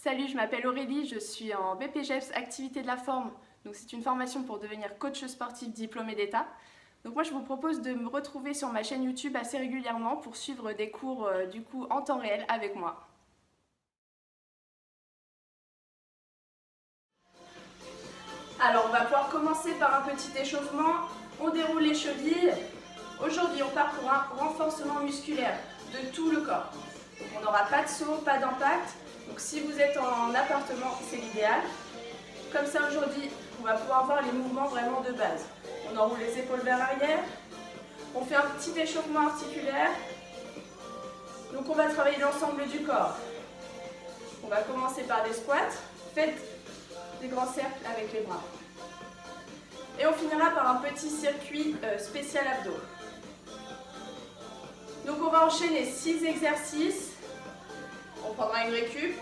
Salut, je m'appelle Aurélie, je suis en BPGEPS Activité de la forme. Donc c'est une formation pour devenir coach sportif diplômé d'État. Donc moi je vous propose de me retrouver sur ma chaîne YouTube assez régulièrement pour suivre des cours en temps réel avec moi. Alors on va pouvoir commencer par un petit échauffement. On déroule les chevilles. Aujourd'hui on part pour un renforcement musculaire de tout le corps. Donc on n'aura pas de saut, pas d'impact. Donc si vous êtes en appartement, c'est l'idéal. Comme ça aujourd'hui, on va pouvoir voir les mouvements vraiment de base. On enroule les épaules vers l'arrière. On fait un petit échauffement articulaire. Donc on va travailler l'ensemble du corps. On va commencer par des squats. Faites des grands cercles avec les bras. Et on finira par un petit circuit spécial abdos. Donc on va enchaîner 6 exercices. On prendra une récup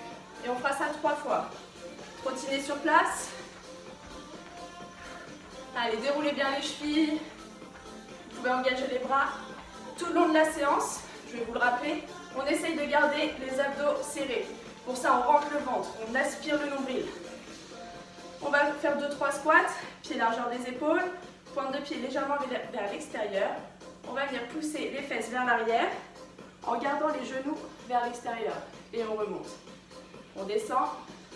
et on fera ça 3 fois. Trottiner sur place. Allez, déroulez bien les chevilles. Vous pouvez engager les bras tout le long de la séance. Je vais vous le rappeler. On essaye de garder les abdos serrés. Pour ça, on rentre le ventre, on aspire le nombril. On va faire 2-3 squats, pied largeur des épaules, pointe de pied légèrement vers l'extérieur. On va venir pousser les fesses vers l'arrière en gardant les genoux vers l'extérieur. Et on remonte. On descend.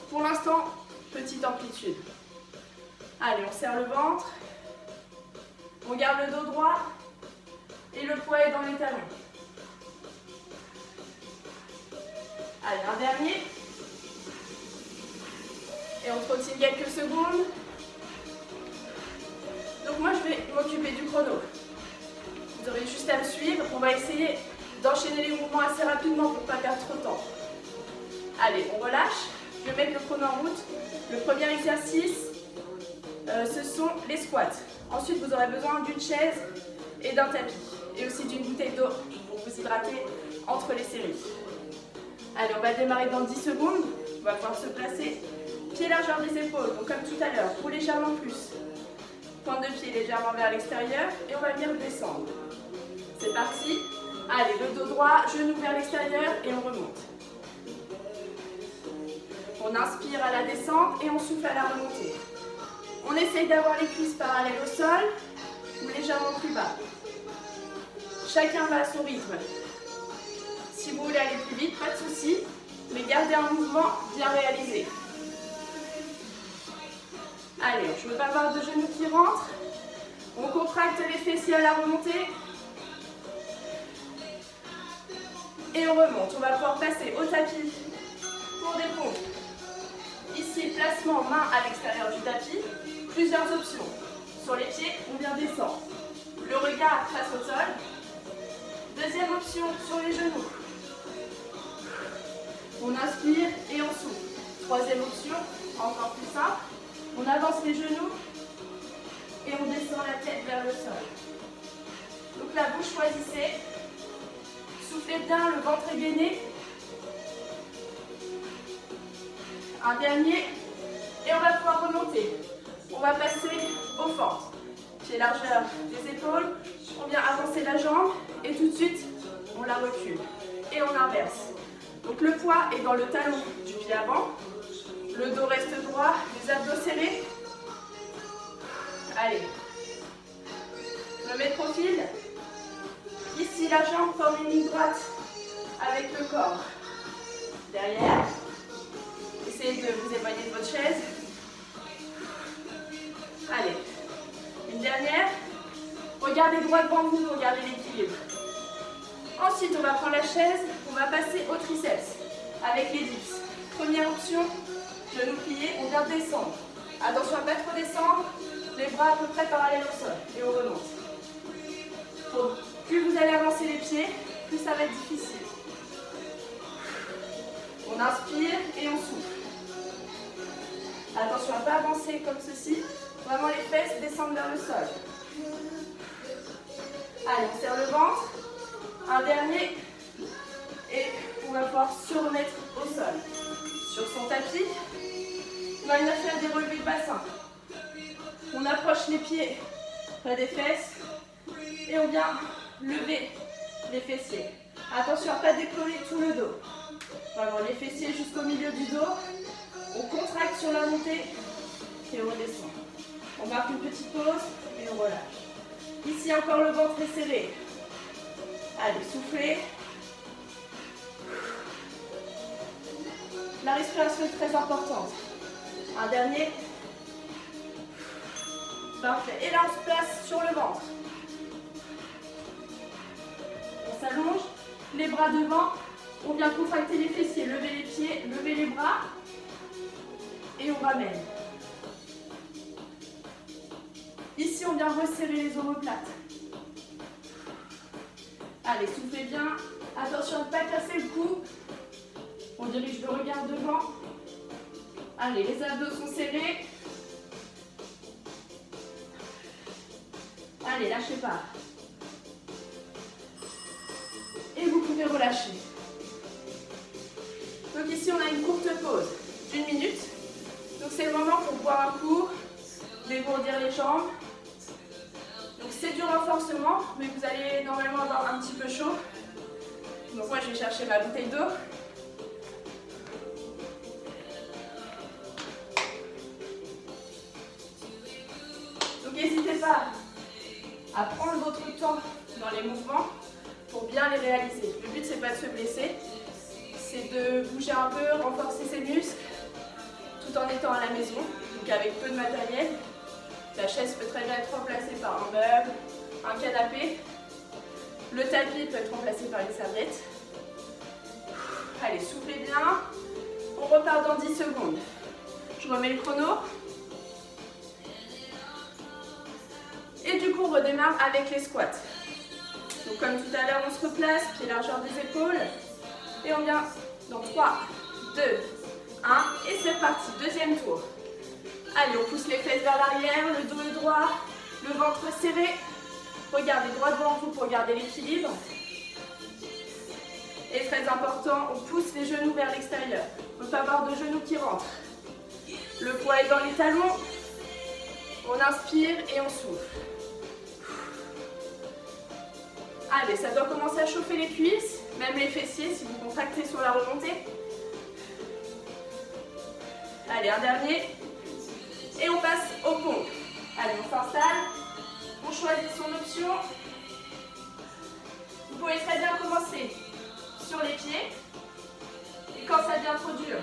Pour l'instant, petite amplitude. Allez, on serre le ventre. On garde le dos droit. Et le poids est dans les talons. Allez, un dernier. Et on trottine quelques secondes. Donc moi, je vais m'occuper du chrono. Vous aurez juste à me suivre. On va essayer d'enchaîner les mouvements assez rapidement pour ne pas perdre trop de temps. Allez, on relâche. Je vais mettre le chrono en route. Le premier exercice, ce sont les squats. Ensuite, vous aurez besoin d'une chaise et d'un tapis. Et aussi d'une bouteille d'eau pour vous hydrater entre les séries. Allez, on va démarrer dans 10 secondes. On va pouvoir se placer. Pied largeur des épaules, donc comme tout à l'heure, ou légèrement plus. Pointe de pied légèrement vers l'extérieur. Et on va venir descendre. C'est parti. Allez, le dos droit, genou vers l'extérieur et on remonte. On inspire à la descente et on souffle à la remontée. On essaye d'avoir les cuisses parallèles au sol ou légèrement plus bas. Chacun va à son rythme. Si vous voulez aller plus vite, pas de souci, mais gardez un mouvement bien réalisé. Allez, je ne veux pas avoir de genoux qui rentrent. On contracte les fessiers à la remontée. Et on remonte. On va pouvoir passer au tapis pour des pompes. Ici, placement main à l'extérieur du tapis. Plusieurs options. Sur les pieds, on vient descendre. Le regard face au sol. Deuxième option, sur les genoux. On inspire et on souffle. Troisième option, encore plus simple. On avance les genoux et on descend la tête vers le sol. Donc là, vous choisissez. Soufflez bien, le ventre est gainé. Un dernier. Et on va pouvoir remonter. On va passer aux fentes. Pied largeur des épaules. On vient avancer la jambe et tout de suite, on la recule. Et on inverse. Donc le poids est dans le talon du pied avant. Le dos reste droit, les abdos serrés. Allez. Je mets de profil. Ici, la jambe forme une ligne droite avec le corps. Derrière. Essayez de vous éloigner de votre chaise. Allez. Une dernière. Regardez droit devant vous pour garder l'équilibre. Ensuite, on va prendre la chaise. On va passer au triceps avec les dips. Première option, genoux pliés, on vient descendre. Attention à ne pas trop descendre. Les bras à peu près parallèles au sol. Et on remonte. Plus vous allez avancer les pieds, plus ça va être difficile. On inspire et on souffle. Attention à ne pas avancer comme ceci. Vraiment les fesses descendent vers le sol. Allez, on serre le ventre. Un dernier. Et on va pouvoir se remettre au sol. Sur son tapis, on va venir faire des relevés de bassin. On approche les pieds près des fesses. Et on vient lever les fessiers. Attention à ne pas décoller tout le dos. Vraiment les fessiers jusqu'au milieu du dos. sur la montée et on redescend. On marque une petite pause et on relâche. Ici encore le ventre est serré. Allez, soufflez. La respiration est très importante. Un dernier. Parfait. Et là, on se place sur le ventre. On s'allonge, les bras devant. On vient contracter les fessiers, lever les pieds, lever les bras. Et on ramène. Ici, on vient resserrer les omoplates. Allez, soufflez bien. Attention à ne pas casser le cou. On dirige le regard devant. Allez, les abdos sont serrés. Allez, lâchez pas. Et vous pouvez relâcher. Donc ici, on a une courte pause d'1 minute. Donc c'est le moment pour boire un coup, dégourdir les jambes. Donc c'est du renforcement, mais vous allez normalement avoir un petit peu chaud. Donc moi, je vais chercher ma bouteille d'eau. Donc n'hésitez pas à prendre votre temps dans les mouvements pour bien les réaliser. Le but, c'est pas de se blesser, c'est de bouger un peu, renforcer ses muscles, tout en étant à la maison, donc avec peu de matériel. La chaise peut très bien être remplacée par un meuble, un canapé. Le tapis peut être remplacé par une serviette. Allez, soufflez bien. On repart dans 10 secondes. Je remets le chrono. Et du coup, on redémarre avec les squats. Donc comme tout à l'heure, on se replace, pied largeur des épaules. Et on vient dans 3, 2, 1. Et c'est parti, deuxième tour. Allez, on pousse les fesses vers l'arrière, le dos est droit, le ventre serré. Regardez droit devant vous pour garder l'équilibre. Et très important, on pousse les genoux vers l'extérieur. On ne peut pas avoir de genoux qui rentrent. Le poids est dans les talons. On inspire et on souffle. Allez, ça doit commencer à chauffer les cuisses, même les fessiers si vous contractez sur la remontée. Allez, un dernier. Et on passe aux pompes. Allez, on s'installe. On choisit son option. Vous pouvez très bien commencer sur les pieds. Et quand ça devient trop dur,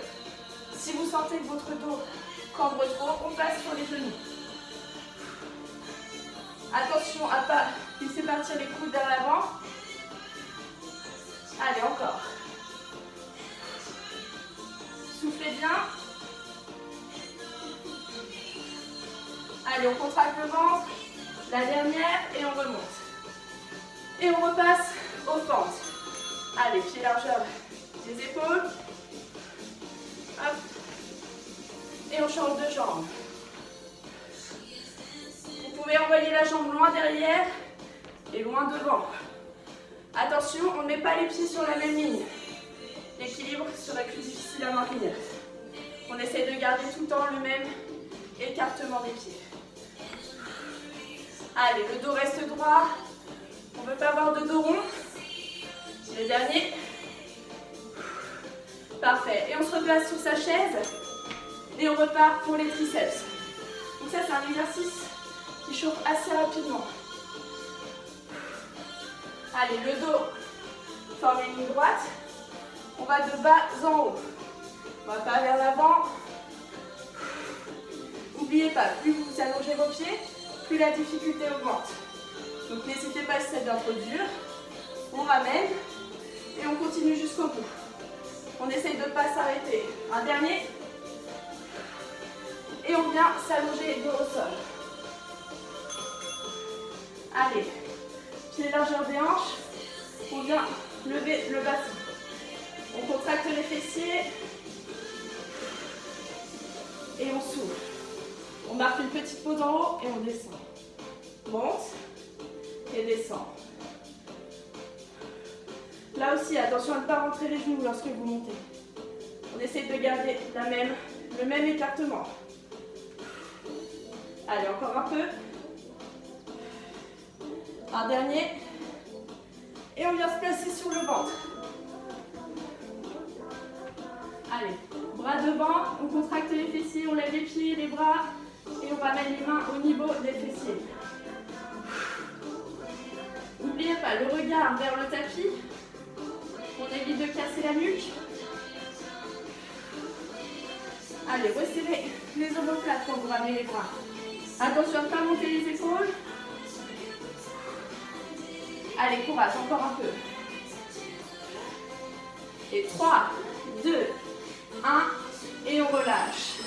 si vous sentez que votre dos cambre trop, on passe sur les genoux. Attention à ne pas laisser partir les coudes vers l'avant. Allez, encore. Soufflez bien. Allez, on contracte le ventre. La dernière et on remonte. Et on repasse aux fentes. Allez, pied largeur des épaules. Hop. Et on change de jambe. Vous pouvez envoyer la jambe loin derrière et loin devant. Attention, on ne met pas les pieds sur la même ligne. L'équilibre serait plus difficile à maintenir. On essaie de garder tout le temps le même écartement des pieds. Allez, le dos reste droit. On ne veut pas avoir de dos rond. Le dernier. Parfait. Et on se replace sur sa chaise. Et on repart pour les triceps. Donc ça, c'est un exercice qui chauffe assez rapidement. Allez, le dos forme une ligne droite. On va de bas en haut. On va pas vers l'avant. N'oubliez pas, plus vous allongez vos pieds, plus la difficulté augmente. Donc n'hésitez pas si ça devient trop dur. On ramène et on continue jusqu'au bout. On essaye de ne pas s'arrêter. Un dernier. Et on vient s'allonger dos au sol. Allez, pied largeur des hanches. On vient lever le bassin. On contracte les fessiers. Et on souffle. On marque une petite pause en haut et on descend. Monte et descend. Là aussi, attention à ne pas rentrer les genoux lorsque vous montez. On essaie de garder le même écartement. Allez, encore un peu. Un dernier. Et on vient se placer sur le ventre. Allez, Bras devant, on contracte les fessiers, on lève les pieds, les bras et on ramène les mains au niveau des fessiers. N'oubliez pas le regard vers le tapis. On évite de casser la nuque. Allez, resserrez les omoplates quand vous ramenez les bras. Attention à ne pas monter les épaules. Allez, courage, encore un peu. Et 3, 2, 1, et on relâche.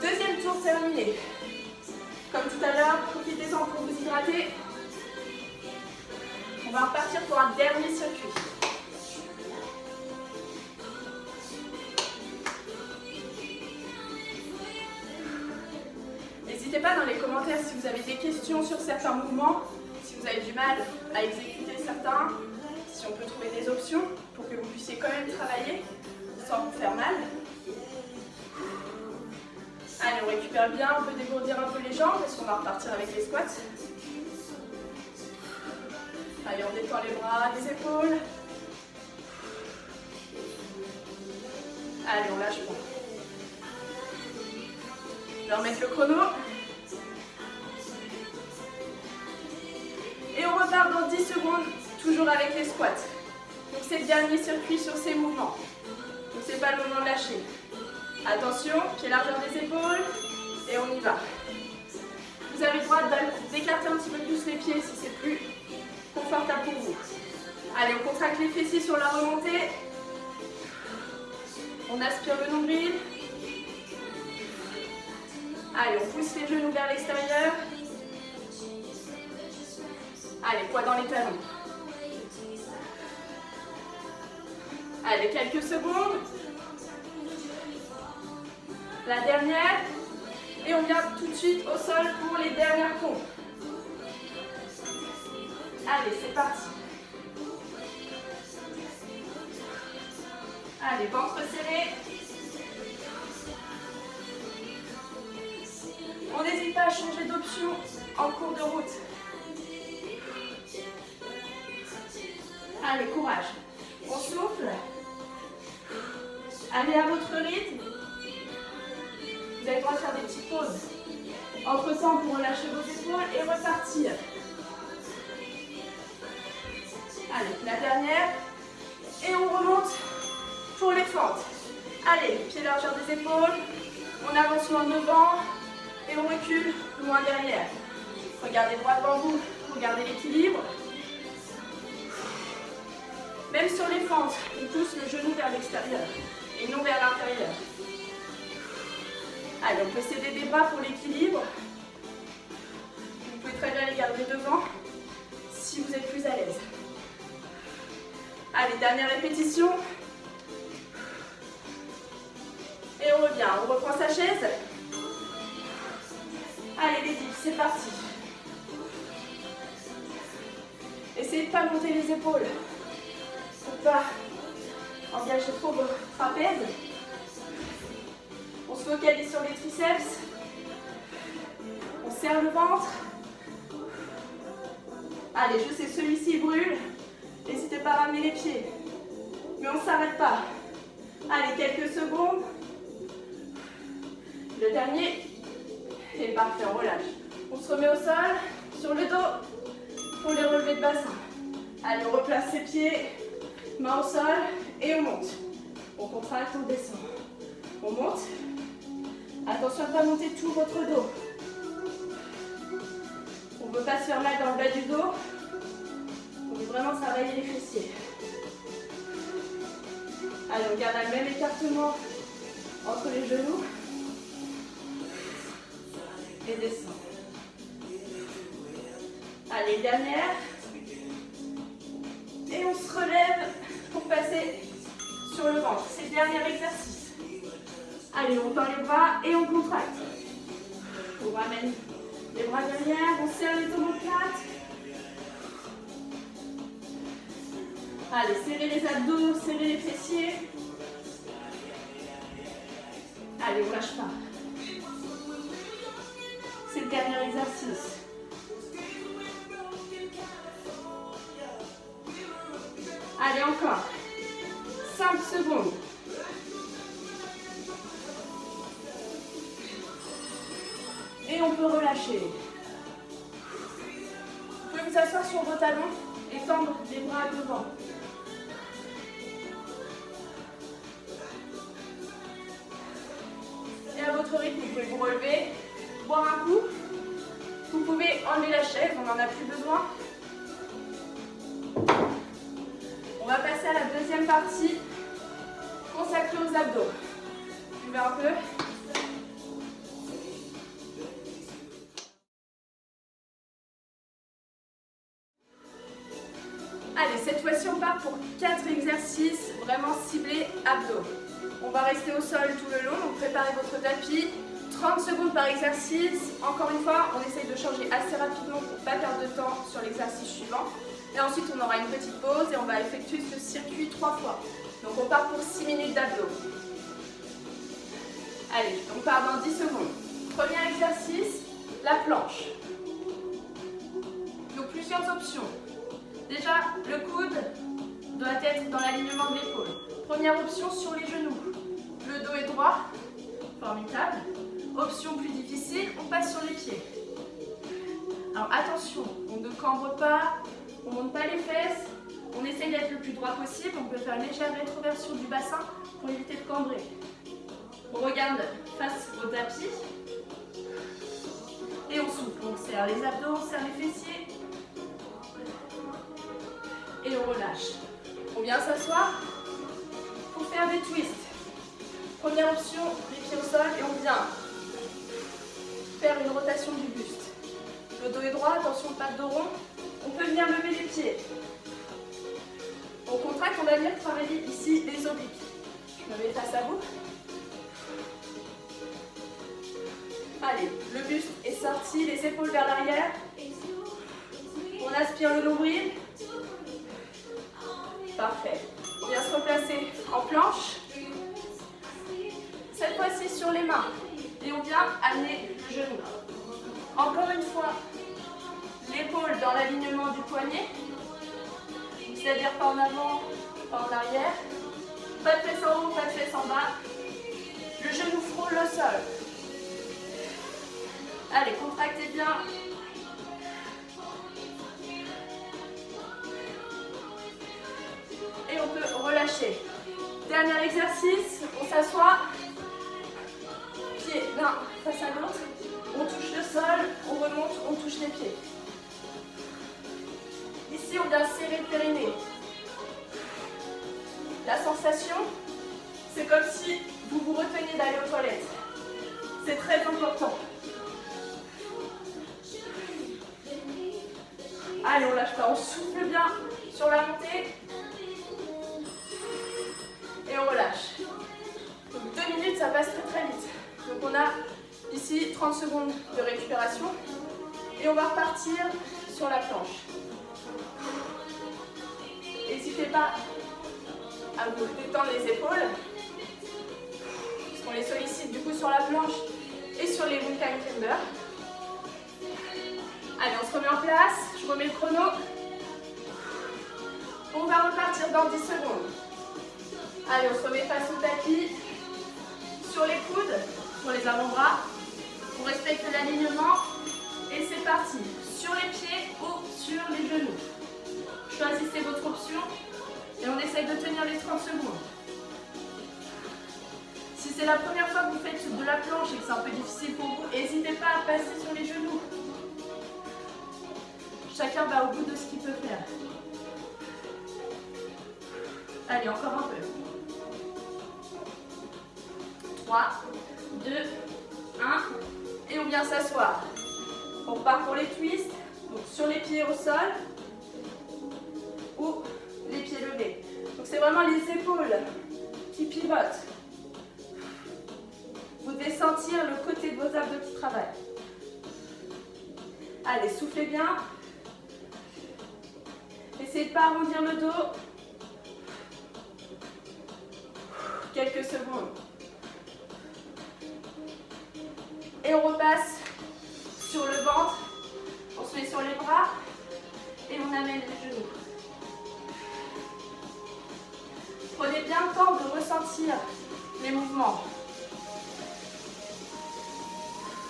Deuxième tour terminé. Comme tout à l'heure, profitez-en pour vous hydrater. On va repartir pour un dernier circuit. N'hésitez pas dans les commentaires si vous avez des questions sur certains mouvements, si vous avez du mal à exécuter certains, si on peut trouver des options pour que vous puissiez quand même travailler sans vous faire mal. Allez, on récupère bien, on peut dégourdir un peu les jambes parce qu'on va repartir avec les squats. Allez, on détend les bras, les épaules. Allez, on lâche pas. Je vais remettre le chrono. Et on repart dans 10 secondes, toujours avec les squats. Donc c'est le dernier circuit sur ces mouvements. Donc c'est pas le moment de lâcher. Attention, pied largeur des épaules, et on y va. Vous avez le droit d'écarter un petit peu plus les pieds si c'est plus confortable pour vous. Allez, on contracte les fessiers sur la remontée. On aspire le nombril. Allez, on pousse les genoux vers l'extérieur. Allez, poids dans les talons. Allez, quelques secondes. La dernière. Et on vient tout de suite au sol pour les dernières pompes. Allez, c'est parti. Allez, ventre serré. On n'hésite pas à changer d'option en cours de route. Allez, courage. On souffle. Allez à votre rythme. Vous avez le droit de faire des petites pauses. Entre-temps, pour relâcher vos épaules et repartir. Allez, la dernière. Et on remonte pour les fentes. Allez, pied largeur des épaules. On avance loin devant. Et on recule loin derrière. Regardez droit devant vous. Regardez l'équilibre. Même sur les fentes, on pousse le genou vers l'extérieur et non vers l'intérieur. Allez, on peut s'aider des bras pour l'équilibre. Vous pouvez très bien les garder devant si vous êtes plus à l'aise. Allez, dernière répétition. Et on revient, on reprend sa chaise. Allez les dips, c'est parti. Essayez de ne pas monter les épaules pour ne pas engager trop vos trapèzes. On se focalise sur les triceps. On serre le ventre. Allez, je sais, celui-ci brûle. N'hésitez pas à ramener les pieds. Mais on ne s'arrête pas. Allez, quelques secondes. Le dernier. Et parfait, on relâche. On se remet au sol, sur le dos, pour les relevés de bassin. Allez, on replace ses pieds, main au sol, et on monte. On contracte, on descend. On monte. Attention à ne pas monter tout votre dos. On ne veut pas se faire mal dans le bas du dos. On veut vraiment travailler les fessiers. Allez, on garde le même écartement entre les genoux. Et descend. Allez, dernière. Et on se relève pour passer sur le ventre. C'est le dernier exercice. Allez, on tend les bras et on contracte. On ramène les bras derrière, on serre les omoplates. Allez, serrez les abdos, serrez les fessiers. Allez, on lâche pas. C'est le dernier exercice. Allez, encore. 5 secondes. Et on peut relâcher. Vous pouvez vous asseoir sur vos talons et tendre les bras devant. Et à votre rythme, vous pouvez vous relever, boire un coup. Vous pouvez enlever la chaise, on n'en a plus besoin. On va passer à la deuxième partie consacrée aux abdos. Buvez un peu. Allez, cette fois-ci, on part pour 4 exercices vraiment ciblés abdos. On va rester au sol tout le long, donc préparez votre tapis. 30 secondes par exercice. Encore une fois, on essaye de changer assez rapidement pour ne pas perdre de temps sur l'exercice suivant. Et ensuite, on aura une petite pause et on va effectuer ce circuit 3 fois. Donc, on part pour 6 minutes d'abdos. Allez, on part dans 10 secondes. Premier exercice, la planche. Donc, plusieurs options. Déjà, le coude doit être dans l'alignement de l'épaule. Première option, sur les genoux. Le dos est droit. Formidable. Option plus difficile, on passe sur les pieds. Alors attention, on ne cambre pas, on ne monte pas les fesses, on essaye d'être le plus droit possible, on peut faire une légère rétroversion du bassin pour éviter de cambrer. On regarde face au tapis et on souffle, on serre les abdos, on serre les fessiers et on relâche. On vient s'asseoir pour faire des twists. Première option, les pieds au sol et on vient faire une rotation du buste. Le dos est droit, attention pas de dos rond. On peut venir lever les pieds. On contracte, on va venir travailler ici les obliques. Je me mets face à vous. Allez, le buste est sorti, les épaules vers l'arrière. On aspire le nombril. Parfait. On vient se replacer en planche. Cette fois-ci sur les mains. Et on vient amener le genou. Encore une fois, l'épaule dans l'alignement du poignet. C'est-à-dire pas en avant, pas en arrière. Pas de fesses en haut, pas de fesses en bas. Le genou frôle le sol. Allez, contractez bien. Et on peut relâcher. Dernier exercice, on s'assoit. Pieds l'un face à l'autre. On touche le sol, on remonte, on touche les pieds. Ici, on vient serrer le périnée. La sensation, c'est comme si vous vous reteniez d'aller aux toilettes. C'est très important. Allez, on lâche pas, on souffle bien sur la montée. Et on relâche. Donc 2 minutes, ça passe très très vite. Donc on a ici 30 secondes de récupération. Et on va repartir sur la planche. N'hésitez pas à vous détendre les épaules. Parce qu'on les sollicite du coup sur la planche et sur les mountain climbers. Allez, on se remet en place. Je remets le chrono. On va repartir dans 10 secondes. Allez, on se remet face au tapis. Sur les coudes, sur les avant-bras. On respecte l'alignement. Et c'est parti. Sur les pieds ou sur les genoux. Choisissez votre option. Et on essaye de tenir les 30 secondes. Si c'est la première fois que vous faites de la planche et que c'est un peu difficile pour vous, n'hésitez pas à passer sur les genoux. Chacun va au bout de ce qu'il peut faire. Allez, encore un peu. 3, 2, 1. Et on vient s'asseoir. On repart pour les twists. Donc sur les pieds au sol. Ou les pieds levés. Donc c'est vraiment les épaules qui pivotent. Vous devez sentir le côté de vos abdos qui travaillent. Allez, soufflez bien. Essayez de ne pas arrondir le dos. Quelques secondes. Et on repasse sur le ventre. On se met sur les bras. Et on amène les genoux. Prenez bien le temps de ressentir les mouvements.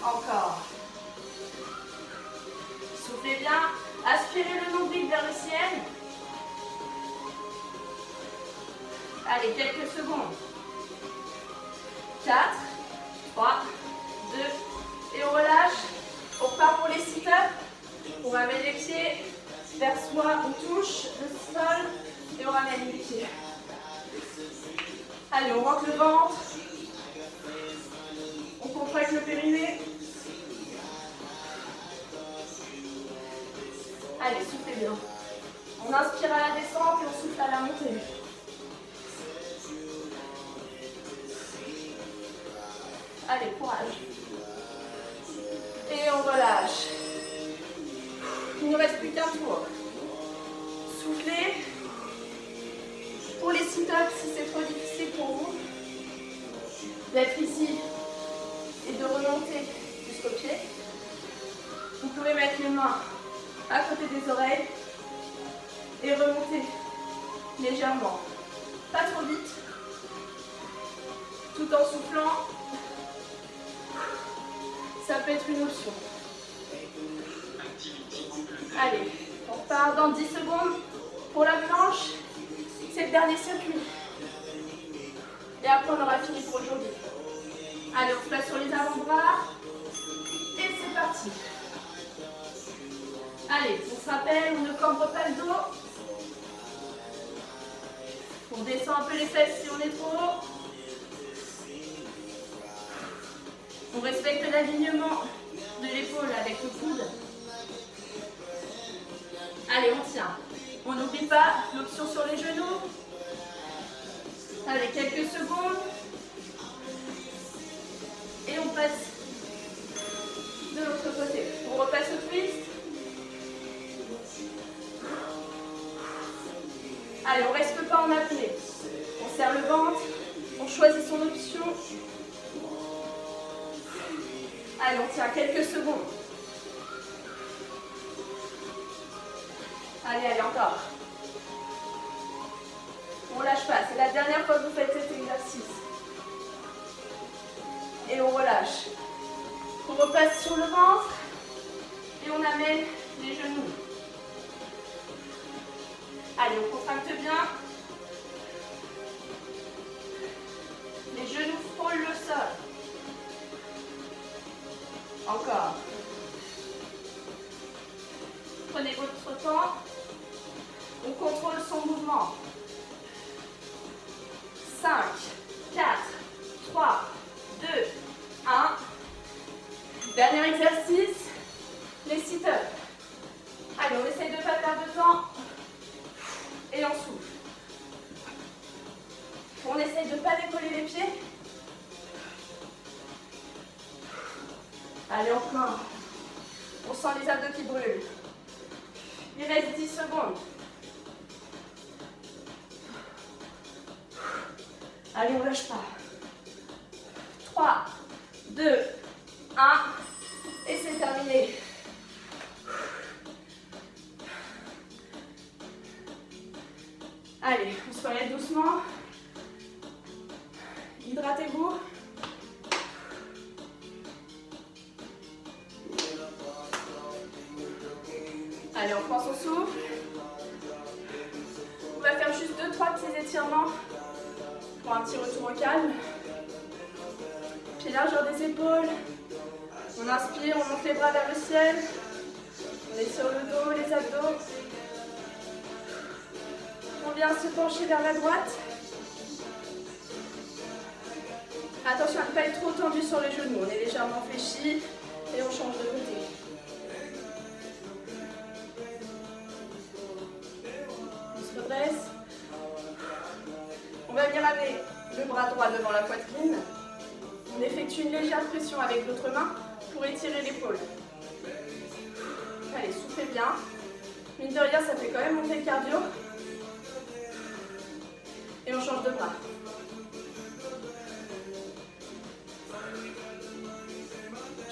Encore. Soufflez bien. Aspirez le nombril vers le ciel. Allez, quelques secondes. 4, 3, 2, et on relâche. On repart pour les sit-ups. On ramène les pieds vers soi, on touche le sol et on ramène les pieds. Allez, on rentre le ventre. On contracte le périnée. Allez, soufflez bien. On inspire à la descente et on souffle à la montée. Allez, courage. Et on relâche. Il ne reste plus qu'un tour. Soufflez. Pour les sit-ups, si c'est trop difficile pour vous, d'être ici et de remonter jusqu'au pied, vous pouvez mettre les mains à côté des oreilles et remonter légèrement. Pas trop vite, tout en soufflant. Ça peut être une option. Allez, on repart dans 10 secondes. Pour la planche, c'est le dernier circuit. Et après, on aura fini pour aujourd'hui. Allez, on se place sur les avant-bras. Et c'est parti. Allez, on se rappelle, on ne cambre pas le dos. On descend un peu les fesses si on est trop haut. On respecte l'alignement de l'épaule avec le coude. Allez, on tient. On n'oublie pas l'option sur les genoux. Allez, quelques secondes. Et on passe de l'autre côté. On repasse au twist. Allez, on ne reste pas en apnée. On serre le ventre. On choisit son option. Allez, on tient quelques secondes. Allez, allez, encore. On ne lâche pas. C'est la dernière fois que vous faites cet exercice. Et on relâche. On repasse sur le ventre. Et on amène les genoux. Allez, on contracte bien. Les genoux frôlent le sol. Encore. Prenez votre temps. On contrôle son mouvement. 5, 4, 3, 2, 1. Dernier exercice, les sit-ups. Allez, on essaye de ne pas perdre de temps. Et on souffle. On essaye de ne pas décoller les pieds. Allez, encore. On sent les abdos qui brûlent. Il reste 10 secondes. Allez, on ne lâche pas. 3, 2, 1. Et c'est terminé. Allez, on se relève doucement. Hydratez-vous. Allez, on prend son souffle. On va faire juste 2-3 petits étirements pour un petit retour au calme. Pied largeur des épaules. On inspire, on monte les bras vers le ciel. On est sur le dos, les abdos. On vient se pencher vers la droite. Attention à ne pas être trop tendu sur les genoux. On est légèrement fléchi et on change de côté. On se redresse. On va venir amener le bras droit devant la poitrine. On effectue une légère pression avec l'autre main pour étirer l'épaule. Allez, soufflez bien. Mine de rien, ça fait quand même monter le cardio. Et on change de bras.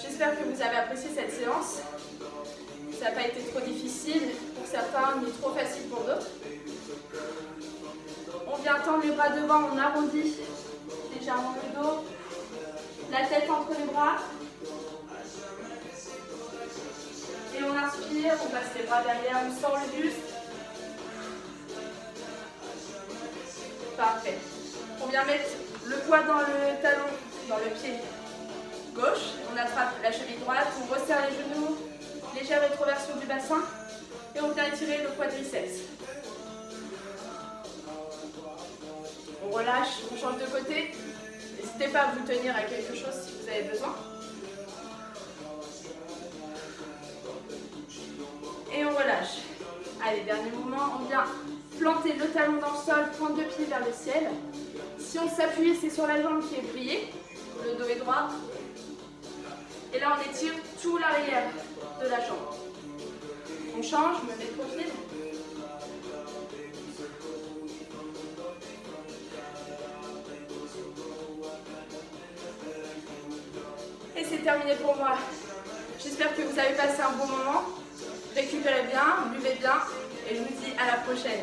J'espère que vous avez apprécié cette séance. Ça n'a pas été trop difficile pour certains, ni trop facile pour d'autres. On vient tendre les bras devant, on arrondit légèrement le dos. La tête entre les bras. Et on inspire. inspire, on passe les bras derrière, on sort le buste. Parfait. On vient mettre le poids dans le talon, dans le pied gauche. On attrape la cheville droite, on resserre les genoux, légère rétroversion du bassin et on vient étirer le quadriceps. On relâche, on change de côté. N'hésitez pas à vous tenir à quelque chose si vous avez besoin. Et on relâche. Allez, dernier mouvement, on vient planter le talon dans le sol, pointe de pied vers le ciel. Si on s'appuie, c'est sur la jambe qui est pliée. Le dos est droit. Et là, on étire tout l'arrière de la jambe. On change, je me mets de profil. Et c'est terminé pour moi. J'espère que vous avez passé un bon moment. Récupérez bien, buvez bien et je vous dis à la prochaine.